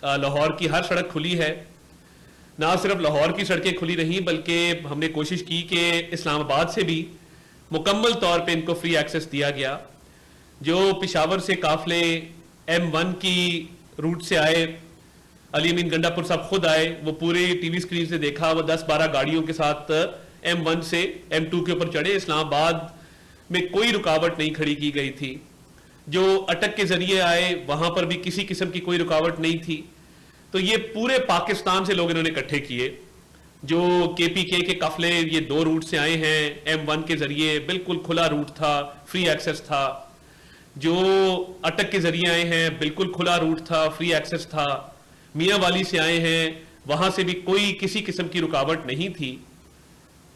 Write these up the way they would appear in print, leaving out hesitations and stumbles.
لاہور کی ہر سڑک کھلی ہے. نہ صرف لاہور کی سڑکیں کھلی رہیں بلکہ ہم نے کوشش کی کہ اسلام آباد سے بھی مکمل طور پہ ان کو فری ایکسس دیا گیا. جو پشاور سے قافلے M1 کی روٹ سے آئے، علی امین گنڈا پور صاحب خود آئے، وہ پورے ٹی وی سکرین سے دیکھا، وہ 10-12 گاڑیوں کے ساتھ M1 سے M2 کے اوپر چڑھے. اسلام آباد میں کوئی رکاوٹ نہیں کھڑی کی گئی تھی. جو اٹک کے ذریعے آئے وہاں پر بھی کسی قسم کی کوئی رکاوٹ نہیں تھی. تو یہ پورے پاکستان سے لوگ انہوں نے اکٹھے کیے. جو KPK کے قافلے یہ 2 روٹ سے آئے ہیں M1 کے ذریعے، بالکل کھلا روٹ تھا، فری ایکسس تھا. جو اٹک کے ذریعے آئے ہیں بالکل کھلا روٹ تھا، فری ایکسس تھا. میاں والی سے آئے ہیں وہاں سے بھی کوئی کسی قسم کی رکاوٹ نہیں تھی.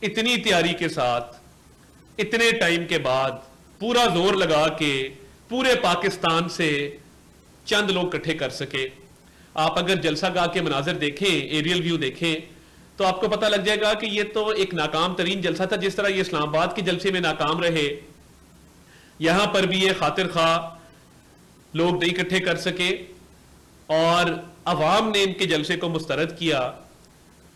اتنی تیاری کے ساتھ اتنے ٹائم کے بعد پورا زور لگا کے پورے پاکستان سے چند لوگ اکٹھے کر سکے. آپ اگر جلسہ گاہ کے مناظر دیکھیں، ایریل ویو دیکھیں، تو آپ کو پتہ لگ جائے گا کہ یہ تو ایک ناکام ترین جلسہ تھا. جس طرح یہ اسلام آباد کے جلسے میں ناکام رہے، یہاں پر بھی یہ خاطر خواہ لوگ نہیں اکٹھے کر سکے اور عوام نے ان کے جلسے کو مسترد کیا.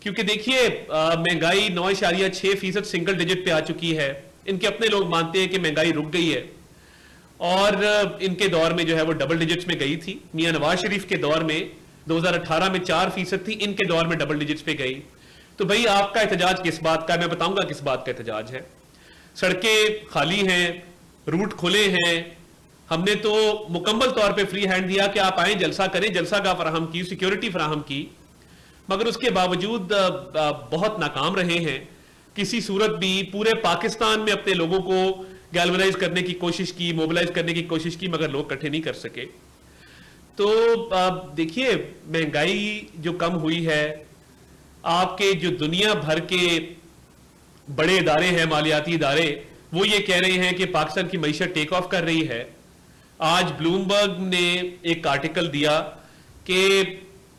کیونکہ دیکھیے مہنگائی 9.6% سنگل ڈیجٹ پہ آ چکی ہے. ان کے اپنے لوگ مانتے ہیں کہ مہنگائی رک گئی ہے، اور ان کے دور میں جو ہے وہ ڈبل ڈیجٹس میں گئی تھی. میاں نواز شریف کے دور میں 2018 میں 4% تھی، ان کے دور میں ڈبل ڈیجٹس پہ گئی. تو بھئی آپ کا احتجاج کس بات کا ہے؟ میں بتاؤں گا کس بات کا احتجاج ہے. سڑکیں خالی ہیں، روٹ کھلے ہیں. ہم نے تو مکمل طور پہ فری ہینڈ دیا کہ آپ آئیں، جلسہ کریں، جلسہ گاہ فراہم کی، سیکیورٹی فراہم کی. مگر اس کے باوجود بہت ناکام رہے ہیں. کسی صورت بھی پورے پاکستان میں اپنے لوگوں کو گیلونائز کرنے کی کوشش کی، موبلائز کرنے کی کوشش کی، مگر لوگ اکٹھے نہیں کر سکے. تو دیکھیے مہنگائی جو کم ہوئی ہے، آپ کے جو دنیا بھر کے بڑے ادارے ہیں، مالیاتی ادارے، وہ یہ کہہ رہے ہیں کہ پاکستان کی معیشت ٹیک آف کر رہی ہے. آج بلومبرگ نے ایک آرٹیکل دیا کہ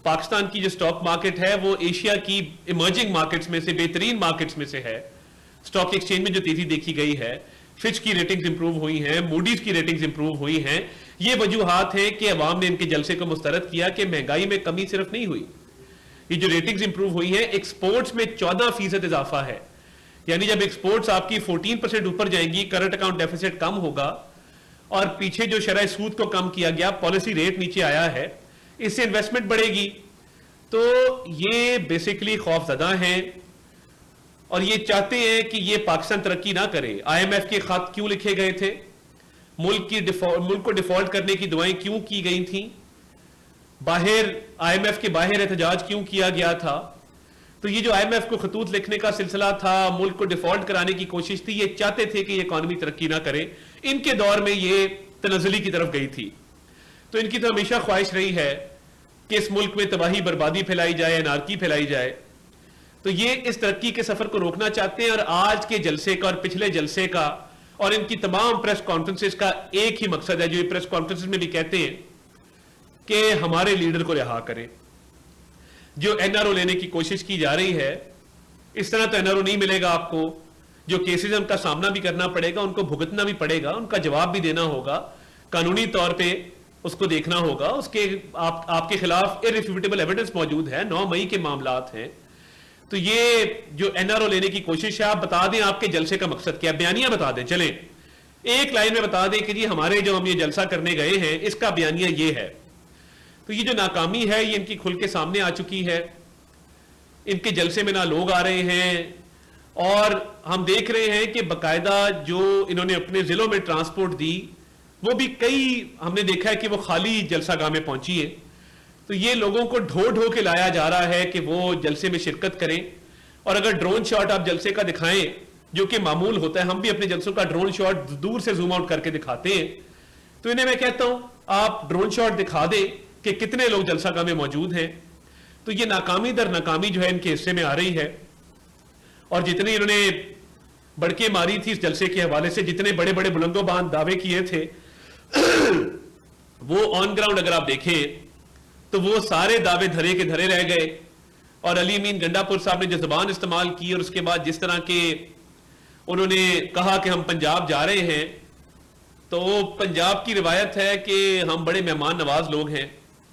پاکستان کی جو سٹاک مارکیٹ ہے وہ ایشیا کی ایمرجنگ مارکیٹس میں سے بہترین مارکیٹس میں سے ہے. سٹاک ایکسچینج میں جو تیزی دیکھی گئی ہے، فچ کی ریٹنگز امپروو ہوئی ہیں، موڈیز کی ریٹنگز امپروو ہوئی ہیں. یہ وجوہات ہیں کہ عوام نے ان کے جلسے کو مسترد کیا کہ مہنگائی میں کمی صرف نہیں ہوئی، یہ جو ریٹنگز امپروو ہوئی ہیں، ایکسپورٹس میں 14% اضافہ ہے. یعنی جب ایکسپورٹس آپ کی 14% اوپر جائیں گی، کرنٹ اکاؤنٹ ڈیفیسٹ کم ہوگا، اور پیچھے جو شرح سود کو کم کیا گیا، پالیسی ریٹ نیچے آیا ہے، اس سے انویسٹمنٹ بڑھے گی. تو یہ بیسیکلی خوف زدہ ہیں اور یہ چاہتے ہیں کہ یہ پاکستان ترقی نہ کرے. IMF کے خط کیوں لکھے گئے تھے؟ ملک کو ڈیفالٹ کرنے کی دعائیں کیوں کی گئی تھیں؟ باہر IMF کے باہر احتجاج کیوں کیا گیا تھا؟ تو یہ جو IMF کو خطوط لکھنے کا سلسلہ تھا، ملک کو ڈیفالٹ کرانے کی کوشش تھی، یہ چاہتے تھے کہ یہ اکانومی ترقی نہ کرے. ان کے دور میں یہ تنزلی کی طرف گئی تھی. تو ان کی تو ہمیشہ خواہش رہی ہے کہ اس ملک میں تباہی بربادی پھیلائی جائے، انارکی پھیلائی جائے. تو یہ اس ترقی کے سفر کو روکنا چاہتے ہیں. اور آج کے جلسے کا اور پچھلے جلسے کا اور ان کی تمام پریس کانفرنسز کا ایک ہی مقصد ہے، جو یہ پریس کانفرنسز میں بھی کہتے ہیں کہ ہمارے لیڈر کو رہا کریں. جو NRO لینے کی کوشش کی جا رہی ہے، اس طرح تو NRO نہیں ملے گا آپ کو. جو کیسز ان کا سامنا بھی کرنا پڑے گا، ان کو بھگتنا بھی پڑے گا، ان کا جواب بھی دینا ہوگا، قانونی طور پہ اس کو دیکھنا ہوگا. اس کے آپ کے خلاف irrefutable ایویڈنس موجود ہے، 9 مئی کے معاملات ہیں. تو یہ جو NRO لینے کی کوشش ہے، آپ بتا دیں آپ کے جلسے کا مقصد کیا ہے، بیانیہ بتا دیں. چلیں ایک لائن میں بتا دیں کہ جی ہمارے جو ہم یہ جلسہ کرنے گئے ہیں اس کا بیانیہ یہ ہے. تو یہ جو ناکامی ہے یہ ان کی کھل کے سامنے آ چکی ہے. ان کے جلسے میں نہ لوگ آ رہے ہیں، اور ہم دیکھ رہے ہیں کہ باقاعدہ جو انہوں نے اپنے ضلعوں میں ٹرانسپورٹ دی، وہ بھی کئی ہم نے دیکھا ہے کہ وہ خالی جلسہ گاہ میں پہنچی ہے. تو یہ لوگوں کو ڈھو کے لایا جا رہا ہے کہ وہ جلسے میں شرکت کریں. اور اگر ڈرون شاٹ آپ جلسے کا دکھائیں، جو کہ معمول ہوتا ہے، ہم بھی اپنے جلسوں کا ڈرون شاٹ دور سے زوم آؤٹ کر کے دکھاتے ہیں، تو انہیں میں کہتا ہوں آپ ڈرون شاٹ دکھا دیں کہ کتنے لوگ جلسہ گاہ میں موجود ہیں. تو یہ ناکامی در ناکامی جو ہے ان کے حصے میں آ رہی ہے. اور جتنی انہوں نے بڑکے ماری تھی اس جلسے کے حوالے سے، جتنے بڑے بڑے بلند و باند دعوے کیے تھے، وہ آن گراؤنڈ اگر آپ دیکھیں تو وہ سارے دعوے دھرے کے دھرے رہ گئے. اور علی امین گنڈا پور صاحب نے جو زبان استعمال کی، اور اس کے بعد جس طرح کے انہوں نے کہا کہ ہم پنجاب جا رہے ہیں، تو پنجاب کی روایت ہے کہ ہم بڑے مہمان نواز لوگ ہیں.